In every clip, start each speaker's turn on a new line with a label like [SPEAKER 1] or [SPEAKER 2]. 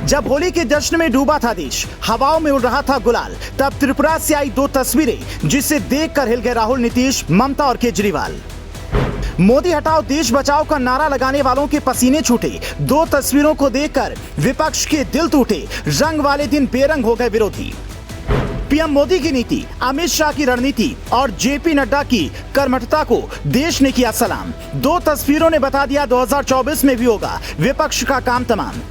[SPEAKER 1] जब होली के जश्न में डूबा था देश, हवाओं में उड़ रहा था गुलाल, तब त्रिपुरा से आई दो तस्वीरें जिसे देखकर हिल गए राहुल, नीतीश, ममता और केजरीवाल। मोदी हटाओ देश बचाओ का नारा लगाने वालों के पसीने छूटे। दो तस्वीरों को देखकर विपक्ष के दिल टूटे। रंग वाले दिन बेरंग हो गए विरोधी। पीएम मोदी की नीति, अमित शाह की रणनीति और जेपी नड्डा की कर्मठता को देश ने किया सलाम। दो तस्वीरों ने बता दिया 2024 में भी होगा विपक्ष का काम तमाम।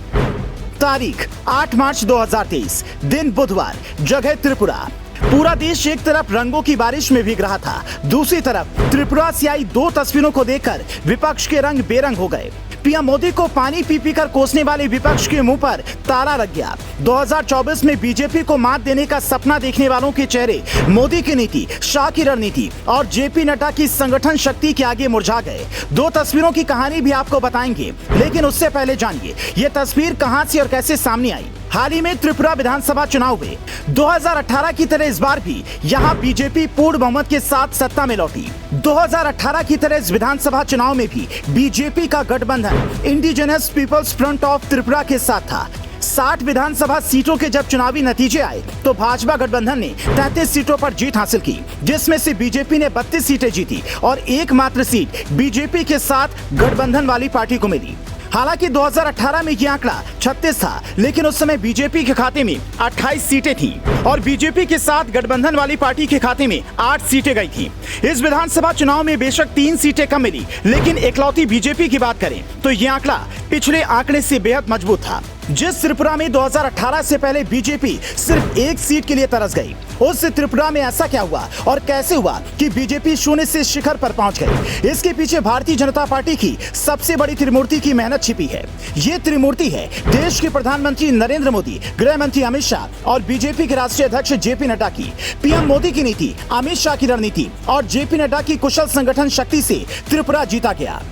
[SPEAKER 1] तारीख 8 मार्च 2023, दिन बुधवार, जगह त्रिपुरा। पूरा देश एक तरफ रंगों की बारिश में भीग रहा था, दूसरी तरफ त्रिपुरा से आई दो तस्वीरों को देखकर विपक्ष के रंग बेरंग हो गए। पीएम मोदी को पानी पी पी कर कोसने वाले विपक्ष के मुंह पर ताला लग गया। 2024 में बीजेपी को मात देने का सपना देखने वालों के चेहरे मोदी की नीति, शाह की रणनीति और जेपी नड्डा की संगठन शक्ति के आगे मुरझा गए। दो तस्वीरों की कहानी भी आपको बताएंगे, लेकिन उससे पहले जानिए ये तस्वीर कहां से और कैसे सामने आई। हाल ही में त्रिपुरा विधानसभा चुनाव हुए। 2018 की तरह इस बार भी यहां बीजेपी पूर्ण बहुमत के साथ सत्ता में लौटी। 2018 की तरह इस विधानसभा चुनाव में भी बीजेपी का गठबंधन indigenous peoples front of Tripura के साथ था। 60 विधानसभा सीटों के जब चुनावी नतीजे आए तो भाजपा गठबंधन ने 33 सीटों पर जीत हासिल की, जिसमें से बीजेपी ने 32 सीटें जीती और एकमात्र सीट बीजेपी के साथ गठबंधन वाली पार्टी को मिली। हालांकि 2018 में यह आंकड़ा 36 था, लेकिन उस समय बीजेपी के खाते में 28 सीटें थीं और बीजेपी के साथ गठबंधन वाली पार्टी के खाते में 8 सीटें गई थीं। इस विधानसभा चुनाव में बेशक 3 सीटें कम मिली, लेकिन इकलौती बीजेपी की बात करें तो यह आंकड़ा पिछले आंकड़े से बेहद मजबूत था। जिस त्रिपुरा में 2018 से पहले बीजेपी सिर्फ 1 सीट के लिए तरस गई, उस त्रिपुरा में ऐसा क्या हुआ और कैसे हुआ कि बीजेपी शून्य से शिखर पर पहुंच गई? इसके पीछे भारतीय जनता पार्टी की सबसे बड़ी त्रिमूर्ति की मेहनत छिपी है। ये त्रिमूर्ति है देश के प्रधानमंत्री नरेंद्र मोदी, गृह मंत्री अमित शाह और बीजेपी के राष्ट्रीय अध्यक्ष जेपी नड्डा की। पीएम मोदी की नीति, अमित शाह की रणनीति और जेपी नड्डा की कुशल संगठन शक्ति से त्रिपुरा जीता गया।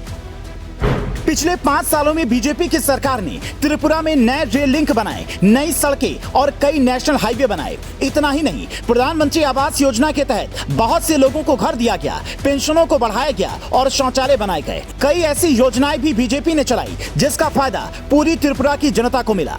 [SPEAKER 1] पिछले 5 सालों में बीजेपी की सरकार ने त्रिपुरा में नए रेल लिंक बनाए, नई सड़कें और कई नेशनल हाईवे बनाए। इतना ही नहीं, प्रधानमंत्री आवास योजना के तहत बहुत से लोगों को घर दिया गया, पेंशनों को बढ़ाया गया और शौचालय बनाए गए। कई ऐसी योजनाएं भी बीजेपी ने चलाई जिसका फायदा पूरी त्रिपुरा की जनता को मिला।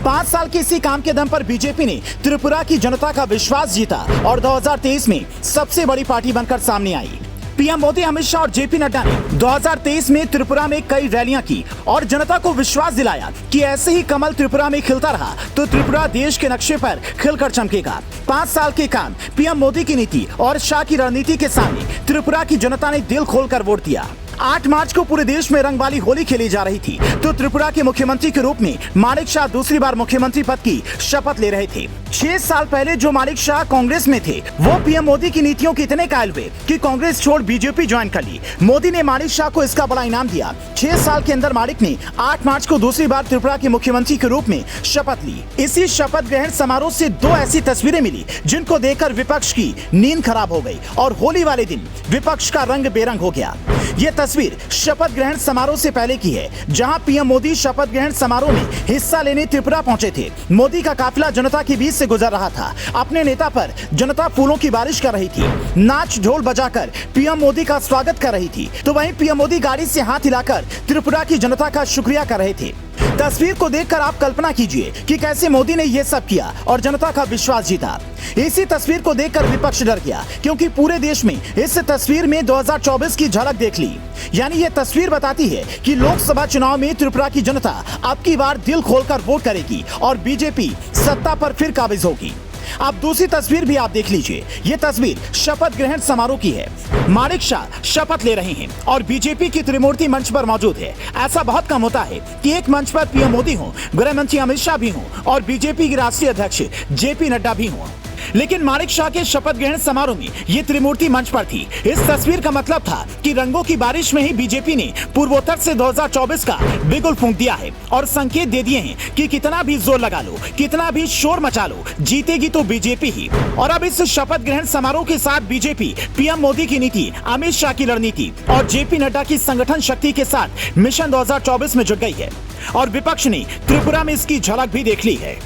[SPEAKER 1] 5 साल के इसी काम के दम पर बीजेपी ने त्रिपुरा की जनता का विश्वास जीता और 2023 में सबसे बड़ी पार्टी बनकर सामने आई। पीएम मोदी, अमित शाह और जेपी नड्डा ने 2023 में त्रिपुरा में कई रैलियां की और जनता को विश्वास दिलाया कि ऐसे ही कमल त्रिपुरा में खिलता रहा तो त्रिपुरा देश के नक्शे पर खिलकर चमकेगा। 5 साल के काम, पीएम मोदी की नीति और शाह की रणनीति के सामने त्रिपुरा की जनता ने दिल खोलकर वोट दिया। 8 मार्च को पूरे देश में रंग वाली होली खेली जा रही थी तो त्रिपुरा के मुख्यमंत्री के रूप में माणिक शाह दूसरी बार मुख्यमंत्री पद की शपथ ले रहे थे। 6 साल पहले जो माणिक शाह कांग्रेस में थे, वो पीएम मोदी की नीतियों के इतने कायल हुए कि कांग्रेस छोड़ बीजेपी ज्वाइन कर ली। मोदी ने माणिक शाह को इसका बड़ा इनाम दिया। 6 साल के अंदर माणिक ने 8 मार्च को दूसरी बार त्रिपुरा के मुख्यमंत्री के रूप में शपथ ली। इसी शपथ ग्रहण समारोह से 2 ऐसी तस्वीरें मिली जिनको देखकर विपक्ष की नींद खराब हो गई और होली वाले दिन विपक्ष का रंग बेरंग हो गया। ये तस्वीर शपथ ग्रहण समारोह से पहले की है, जहां पीएम मोदी शपथ ग्रहण समारोह में हिस्सा लेने त्रिपुरा पहुंचे थे। मोदी का काफिला जनता के बीच से गुजर रहा था। अपने नेता पर जनता फूलों की बारिश कर रही थी, नाच ढोल बजाकर पीएम मोदी का स्वागत कर रही थी, तो वहीं पीएम मोदी गाड़ी से हाथ हिलाकर त्रिपुरा की जनता का शुक्रिया कर रहे थे। तस्वीर को देखकर आप कल्पना कीजिए कि कैसे मोदी ने यह सब किया और जनता का विश्वास जीता। इसी तस्वीर को देखकर विपक्ष डर गया, क्योंकि पूरे देश में इस तस्वीर में 2024 की झलक देख ली। यानी ये तस्वीर बताती है कि लोकसभा चुनाव में त्रिपुरा की जनता अब की बार दिल खोलकर वोट करेगी और बीजेपी सत्ता पर फिर काबिज होगी। अब दूसरी तस्वीर भी आप देख लीजिए। ये तस्वीर शपथ ग्रहण समारोह की है। माणिक शाह शपथ ले रहे हैं और बीजेपी की त्रिमूर्ति मंच पर मौजूद है। ऐसा बहुत कम होता है कि एक मंच पर पीएम मोदी हो, गृह मंत्री अमित शाह भी हो और बीजेपी के राष्ट्रीय अध्यक्ष जेपी नड्डा भी हो, लेकिन माणिक शाह के शपथ ग्रहण समारोह में ये त्रिमूर्ति मंच पर थी। इस तस्वीर का मतलब था कि रंगों की बारिश में ही बीजेपी ने पूर्वोत्तर से 2024 का बिगुल फूंक दिया है और संकेत दे दिए हैं कि कितना भी जोर लगा लो, कितना भी शोर मचा लो, जीतेगी तो बीजेपी ही। और अब इस शपथ ग्रहण समारोह के साथ बीजेपी पीएम मोदी की नीति, अमित शाह की रणनीति और जेपी नड्डा की संगठन शक्ति के साथ मिशन 2024 में जुट गई है और विपक्ष ने त्रिपुरा में इसकी झलक भी देख ली है।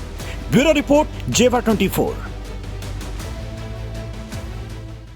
[SPEAKER 1] ब्यूरो रिपोर्ट, जेवर 24।